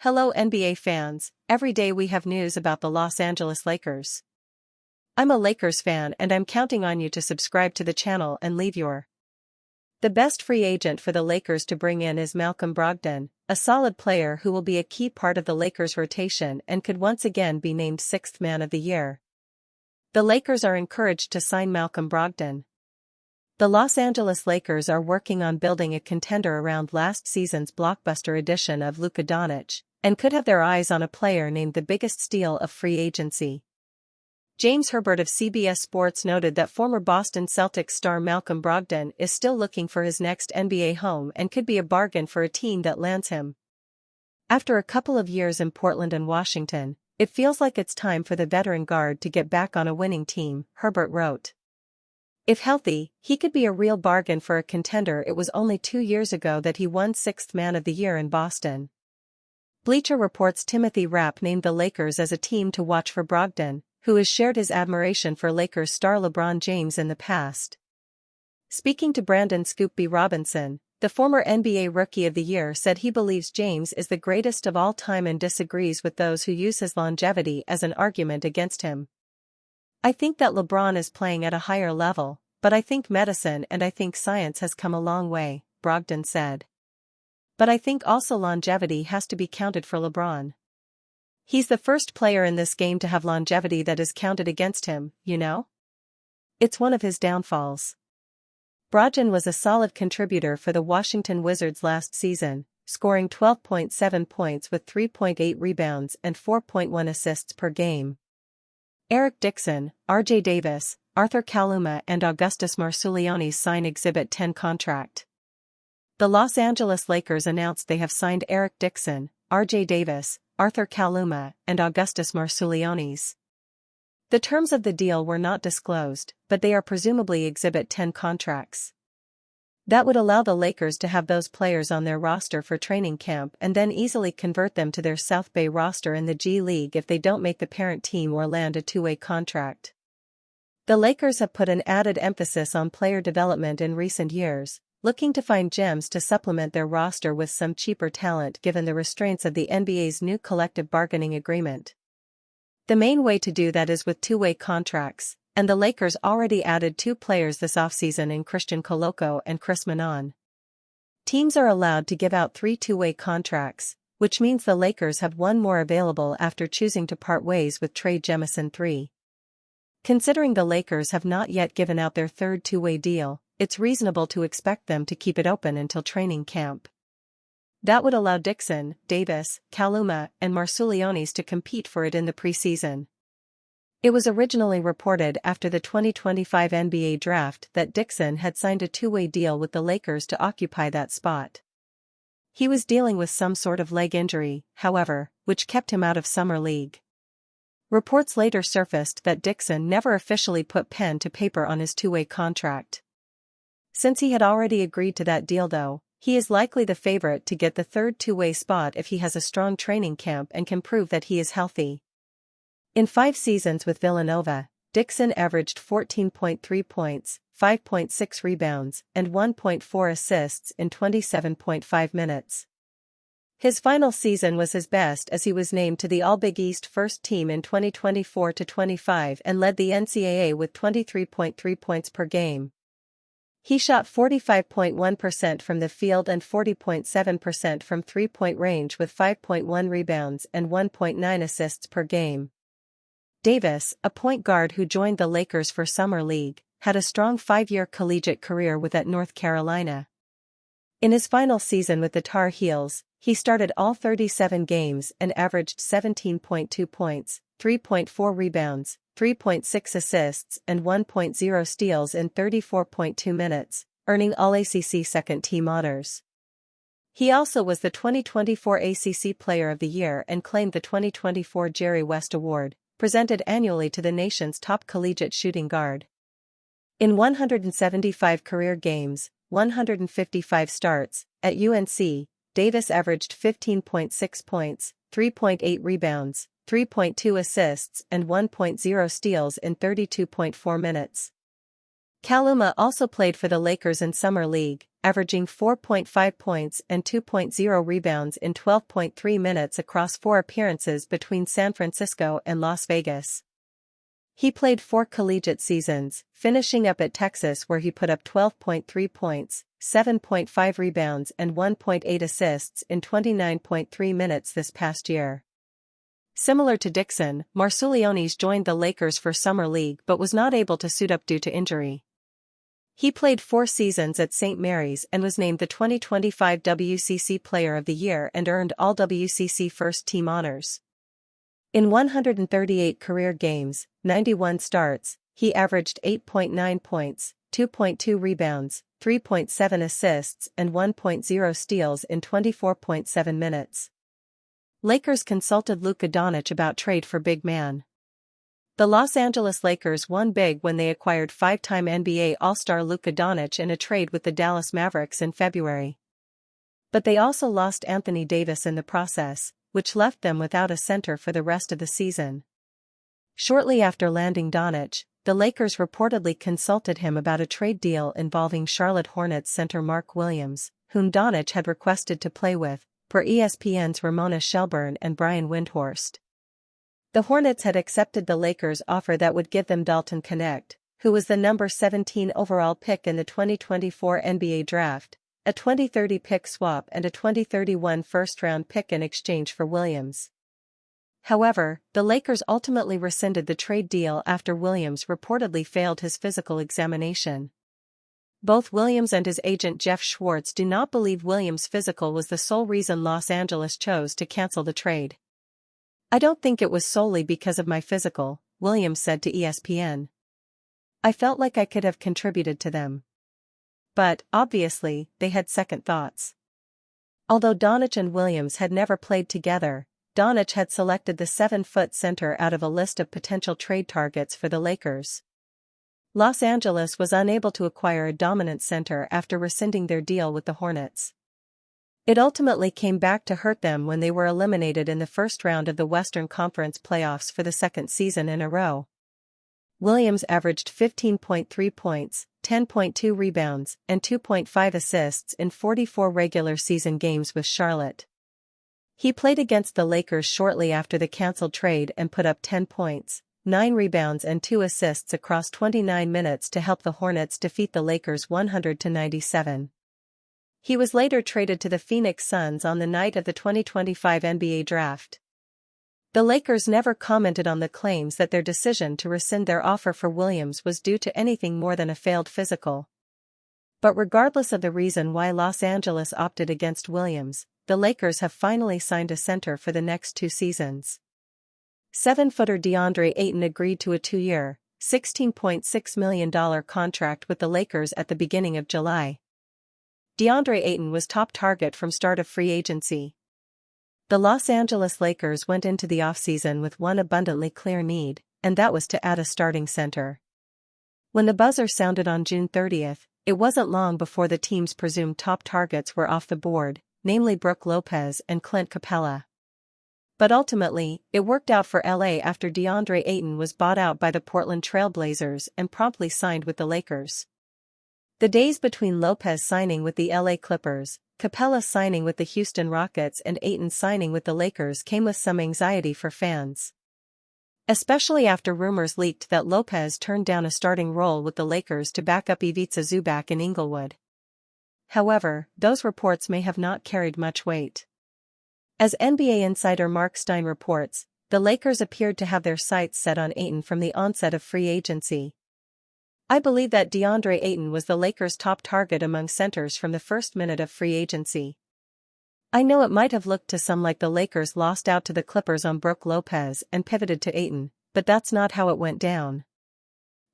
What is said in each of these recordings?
Hello NBA fans, every day we have news about the Los Angeles Lakers. I'm a Lakers fan and I'm counting on you to subscribe to the channel and leave your. The best free agent for the Lakers to bring in is Malcolm Brogdon, a solid player who will be a key part of the Lakers' rotation and could once again be named Sixth Man of the Year. The Lakers are encouraged to sign Malcolm Brogdon. The Los Angeles Lakers are working on building a contender around last season's blockbuster addition of Luka Doncic, and could have their eyes on a player named the biggest steal of free agency. James Herbert of CBS Sports noted that former Boston Celtics star Malcolm Brogdon is still looking for his next NBA home and could be a bargain for a team that lands him. After a couple of years in Portland and Washington, it feels like it's time for the veteran guard to get back on a winning team, Herbert wrote. If healthy, he could be a real bargain for a contender. It was only 2 years ago that he won Sixth Man of the Year in Boston. Bleacher Report's Timothy Rapp named the Lakers as a team to watch for Brogdon, who has shared his admiration for Lakers star LeBron James in the past. Speaking to Brandon Scoop B. Robinson, the former NBA Rookie of the Year said he believes James is the greatest of all time and disagrees with those who use his longevity as an argument against him. I think that LeBron is playing at a higher level, but I think medicine and I think science has come a long way, Brogdon said. But I think also longevity has to be counted for LeBron. He's the first player in this game to have longevity that is counted against him, you know? It's one of his downfalls. Brogdon was a solid contributor for the Washington Wizards last season, scoring 12.7 points with 3.8 rebounds and 4.1 assists per game. Eric Dixon, R.J. Davis, Arthur Kaluma and Augustus Marsoulianis sign Exhibit 10 contract. The Los Angeles Lakers announced they have signed Eric Dixon, R.J. Davis, Arthur Kaluma, and Augustus Marsoulianis. The terms of the deal were not disclosed, but they are presumably Exhibit 10 contracts. That would allow the Lakers to have those players on their roster for training camp and then easily convert them to their South Bay roster in the G League if they don't make the parent team or land a two-way contract. The Lakers have put an added emphasis on player development in recent years, looking to find gems to supplement their roster with some cheaper talent given the restraints of the NBA's new collective bargaining agreement. The main way to do that is with two-way contracts, and the Lakers already added 2 players this offseason in Christian Koloko and Chris Manon. Teams are allowed to give out 3 two-way contracts, which means the Lakers have 1 more available after choosing to part ways with Trey Jemison III. Considering the Lakers have not yet given out their 3rd two-way deal, it's reasonable to expect them to keep it open until training camp. That would allow Dixon, Davis, Kaluma, and Marsoulianis to compete for it in the preseason. It was originally reported after the 2025 NBA draft that Dixon had signed a two-way deal with the Lakers to occupy that spot. He was dealing with some sort of leg injury, however, which kept him out of Summer League. Reports later surfaced that Dixon never officially put pen to paper on his two-way contract. Since he had already agreed to that deal though, he is likely the favorite to get the 3rd two-way spot if he has a strong training camp and can prove that he is healthy. In 5 seasons with Villanova, Dixon averaged 14.3 points, 5.6 rebounds, and 1.4 assists in 27.5 minutes. His final season was his best as he was named to the All-Big East first team in 2024-25 and led the NCAA with 23.3 points per game. He shot 45.1% from the field and 40.7% from three-point range with 5.1 rebounds and 1.9 assists per game. Davis, a point guard who joined the Lakers for Summer League, had a strong 5-year collegiate career with at North Carolina. In his final season with the Tar Heels, he started all 37 games and averaged 17.2 points, 3.4 rebounds, 3.6 assists and 1.0 steals in 34.2 minutes, earning All-ACC second-team honors. He also was the 2024 ACC Player of the Year and claimed the 2024 Jerry West Award, presented annually to the nation's top collegiate shooting guard. In 175 career games, 155 starts, at UNC, Davis averaged 15.6 points, 3.8 rebounds, 3.2 assists and 1.0 steals in 32.4 minutes. Kaluma also played for the Lakers in Summer League, averaging 4.5 points and 2.0 rebounds in 12.3 minutes across 4 appearances between San Francisco and Las Vegas. He played 4 collegiate seasons, finishing up at Texas where he put up 12.3 points, 7.5 rebounds and 1.8 assists in 29.3 minutes this past year. Similar to Dixon, Marsoulianis joined the Lakers for Summer League but was not able to suit up due to injury. He played 4 seasons at St. Mary's and was named the 2025 WCC Player of the Year and earned all WCC first-team honors. In 138 career games, 91 starts, he averaged 8.9 points, 2.2 rebounds, 3.7 assists and 1.0 steals in 24.7 minutes. Lakers consulted Luka Doncic about trade for big man. The Los Angeles Lakers won big when they acquired 5-time NBA All-Star Luka Doncic in a trade with the Dallas Mavericks in February. But they also lost Anthony Davis in the process, which left them without a center for the rest of the season. Shortly after landing Doncic, the Lakers reportedly consulted him about a trade deal involving Charlotte Hornets center Mark Williams, whom Doncic had requested to play with, per ESPN's Ramona Shelburne and Brian Windhorst. The Hornets had accepted the Lakers' offer that would give them Dalton Knecht, who was the number 17 overall pick in the 2024 NBA Draft, a 2030 pick swap and a 2031 first-round pick in exchange for Williams. However, the Lakers ultimately rescinded the trade deal after Williams reportedly failed his physical examination. Both Williams and his agent Jeff Schwartz do not believe Williams' physical was the sole reason Los Angeles chose to cancel the trade. "I don't think it was solely because of my physical," Williams said to ESPN. "I felt like I could have contributed to them. But, obviously, they had second thoughts." Although Doncic and Williams had never played together, Doncic had selected the 7-foot center out of a list of potential trade targets for the Lakers. Los Angeles was unable to acquire a dominant center after rescinding their deal with the Hornets. It ultimately came back to hurt them when they were eliminated in the first round of the Western Conference playoffs for the second season in a row. Williams averaged 15.3 points, 10.2 rebounds, and 2.5 assists in 44 regular season games with Charlotte. He played against the Lakers shortly after the canceled trade and put up 10 points, 9 rebounds and 2 assists across 29 minutes to help the Hornets defeat the Lakers 100-97. He was later traded to the Phoenix Suns on the night of the 2025 NBA Draft. The Lakers never commented on the claims that their decision to rescind their offer for Williams was due to anything more than a failed physical. But regardless of the reason why Los Angeles opted against Williams, the Lakers have finally signed a center for the next 2 seasons. 7-footer DeAndre Ayton agreed to a 2-year, $16.6 million contract with the Lakers at the beginning of July. DeAndre Ayton was top target from start of free agency. The Los Angeles Lakers went into the offseason with one abundantly clear need, and that was to add a starting center. When the buzzer sounded on June 30th, it wasn't long before the team's presumed top targets were off the board, namely Brook Lopez and Clint Capella. But ultimately, it worked out for LA after DeAndre Ayton was bought out by the Portland Trail Blazers and promptly signed with the Lakers. The days between Lopez signing with the LA Clippers, Capella signing with the Houston Rockets and Ayton signing with the Lakers came with some anxiety for fans. Especially after rumors leaked that Lopez turned down a starting role with the Lakers to back up Ivica Zubac in Inglewood. However, those reports may have not carried much weight. As NBA insider Mark Stein reports, the Lakers appeared to have their sights set on Ayton from the onset of free agency. "I believe that DeAndre Ayton was the Lakers' top target among centers from the first minute of free agency. I know it might have looked to some like the Lakers lost out to the Clippers on Brook Lopez and pivoted to Ayton, but that's not how it went down."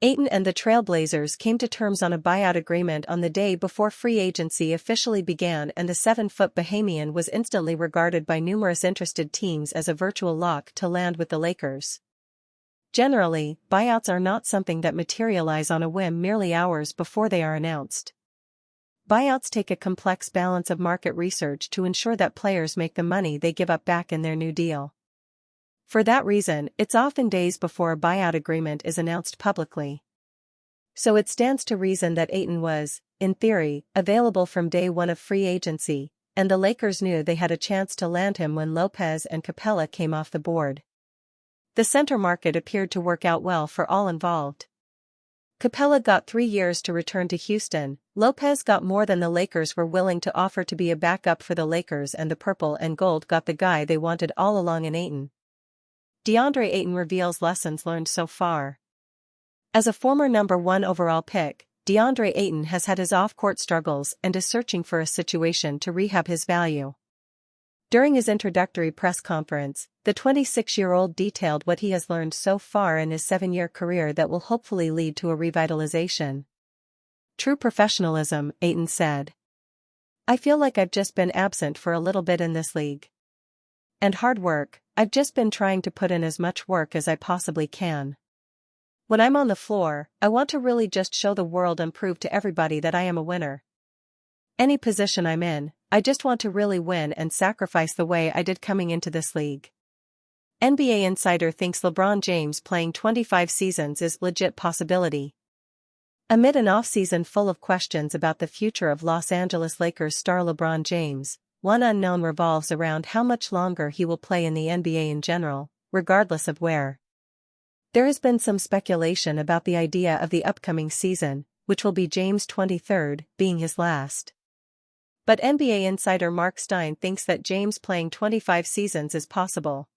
Ayton and the Trailblazers came to terms on a buyout agreement on the day before free agency officially began, and the 7-foot Bahamian was instantly regarded by numerous interested teams as a virtual lock to land with the Lakers. Generally, buyouts are not something that materialize on a whim merely hours before they are announced. Buyouts take a complex balance of market research to ensure that players make the money they give up back in their new deal. For that reason, it's often days before a buyout agreement is announced publicly. So it stands to reason that Ayton was, in theory, available from day one of free agency, and the Lakers knew they had a chance to land him when Lopez and Capella came off the board. The center market appeared to work out well for all involved. Capella got 3 years to return to Houston, Lopez got more than the Lakers were willing to offer to be a backup for the Lakers, and the purple and gold got the guy they wanted all along in Ayton. DeAndre Ayton reveals lessons learned so far. As a former number 1 overall pick, DeAndre Ayton has had his off-court struggles and is searching for a situation to rehab his value. During his introductory press conference, the 26-year-old detailed what he has learned so far in his 7-year career that will hopefully lead to a revitalization. True professionalism, Ayton said. I feel like I've just been absent for a little bit in this league. And hard work, I've just been trying to put in as much work as I possibly can. When I'm on the floor, I want to really just show the world and prove to everybody that I am a winner. Any position I'm in, I just want to really win and sacrifice the way I did coming into this league. NBA Insider thinks LeBron James playing 25 seasons is legit possibility. Amid an offseason full of questions about the future of Los Angeles Lakers star LeBron James, one unknown revolves around how much longer he will play in the NBA in general, regardless of where. There has been some speculation about the idea of the upcoming season, which will be James' 23rd, being his last. But NBA insider Mark Stein thinks that James playing 25 seasons is possible.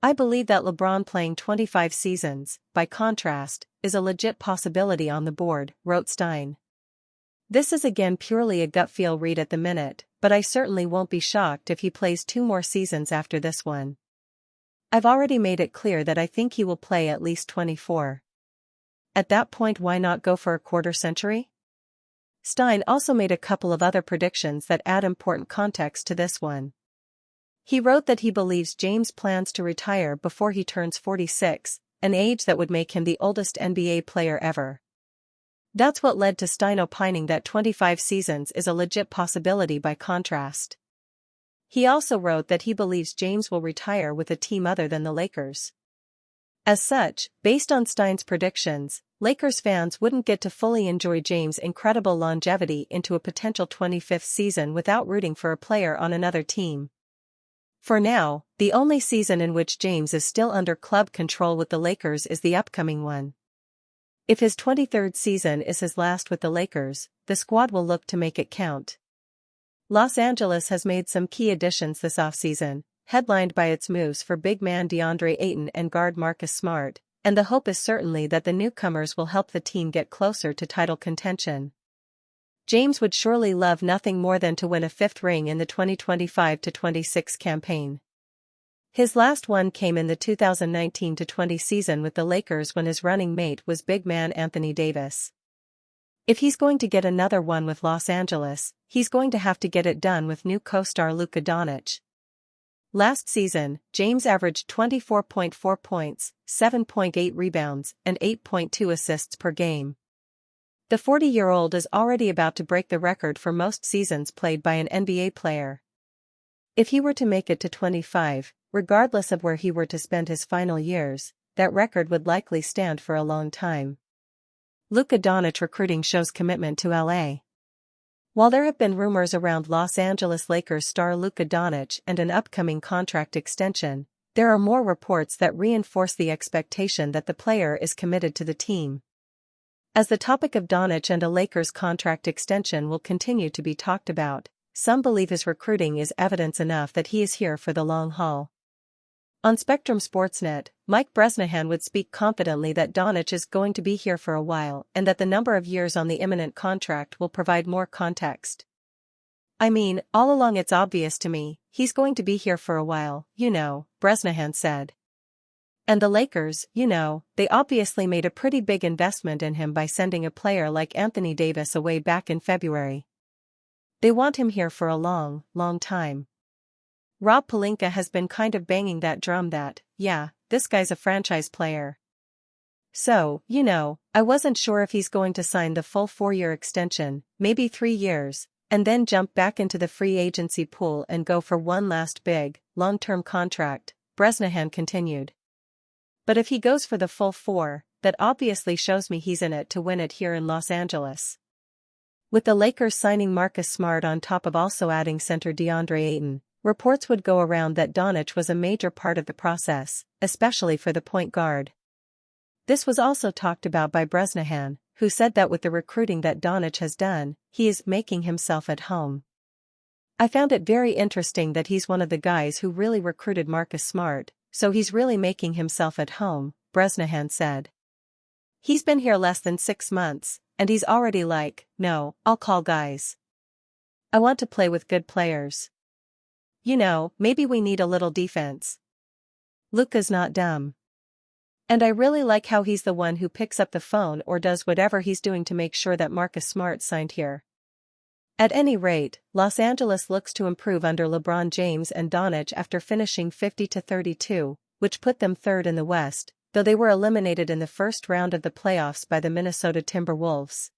I believe that LeBron playing 25 seasons, by contrast, is a legit possibility on the board, wrote Stein. This is again purely a gut feel read at the minute, but I certainly won't be shocked if he plays 2 more seasons after this one. I've already made it clear that I think he will play at least 24. At that point, why not go for a quarter century? Stein also made a couple of other predictions that add important context to this one. He wrote that he believes James plans to retire before he turns 46, an age that would make him the oldest NBA player ever. That's what led to Stein opining that 25 seasons is a legit possibility by contrast. He also wrote that he believes James will retire with a team other than the Lakers. As such, based on Stein's predictions, Lakers fans wouldn't get to fully enjoy James' incredible longevity into a potential 25th season without rooting for a player on another team. For now, the only season in which James is still under club control with the Lakers is the upcoming one. If his 23rd season is his last with the Lakers, the squad will look to make it count. Los Angeles has made some key additions this offseason, headlined by its moves for big man DeAndre Ayton and guard Marcus Smart, and the hope is certainly that the newcomers will help the team get closer to title contention. James would surely love nothing more than to win a 5th ring in the 2025-26 campaign. His last one came in the 2019-20 season with the Lakers when his running mate was big man Anthony Davis. If he's going to get another one with Los Angeles, he's going to have to get it done with new co-star Luka Doncic. Last season, James averaged 24.4 points, 7.8 rebounds, and 8.2 assists per game. The 40-year-old is already about to break the record for most seasons played by an NBA player. If he were to make it to 25, regardless of where he were to spend his final years, that record would likely stand for a long time. Luka Doncic recruiting shows commitment to LA. While there have been rumors around Los Angeles Lakers star Luka Doncic and an upcoming contract extension, there are more reports that reinforce the expectation that the player is committed to the team. As the topic of Doncic and a Lakers contract extension will continue to be talked about, some believe his recruiting is evidence enough that he is here for the long haul. On Spectrum Sportsnet, Mike Bresnahan would speak confidently that Doncic is going to be here for a while and that the number of years on the imminent contract will provide more context. I mean, all along it's obvious to me, he's going to be here for a while, Bresnahan said. And the Lakers, they obviously made a pretty big investment in him by sending a player like Anthony Davis away back in February. They want him here for a long, long time. Rob Pelinka has been kind of banging that drum that, yeah, this guy's a franchise player. So, I wasn't sure if he's going to sign the full 4-year extension, maybe 3 years, and then jump back into the free agency pool and go for one last big, long-term contract, Bresnahan continued. But if he goes for the full 4, that obviously shows me he's in it to win it here in Los Angeles. With the Lakers signing Marcus Smart on top of also adding center DeAndre Ayton, reports would go around that Doncic was a major part of the process, especially for the point guard. This was also talked about by Bresnahan, who said that with the recruiting that Doncic has done, he is making himself at home. I found it very interesting that he's one of the guys who really recruited Marcus Smart, so he's really making himself at home, Bresnahan said. He's been here less than 6 months, and he's already like, no, I'll call guys. I want to play with good players. You know, maybe we need a little defense. Luka's not dumb. And I really like how he's the one who picks up the phone or does whatever he's doing to make sure that Marcus Smart signed here. At any rate, Los Angeles looks to improve under LeBron James and Doncic after finishing 50-32, which put them third in the West, though they were eliminated in the first round of the playoffs by the Minnesota Timberwolves.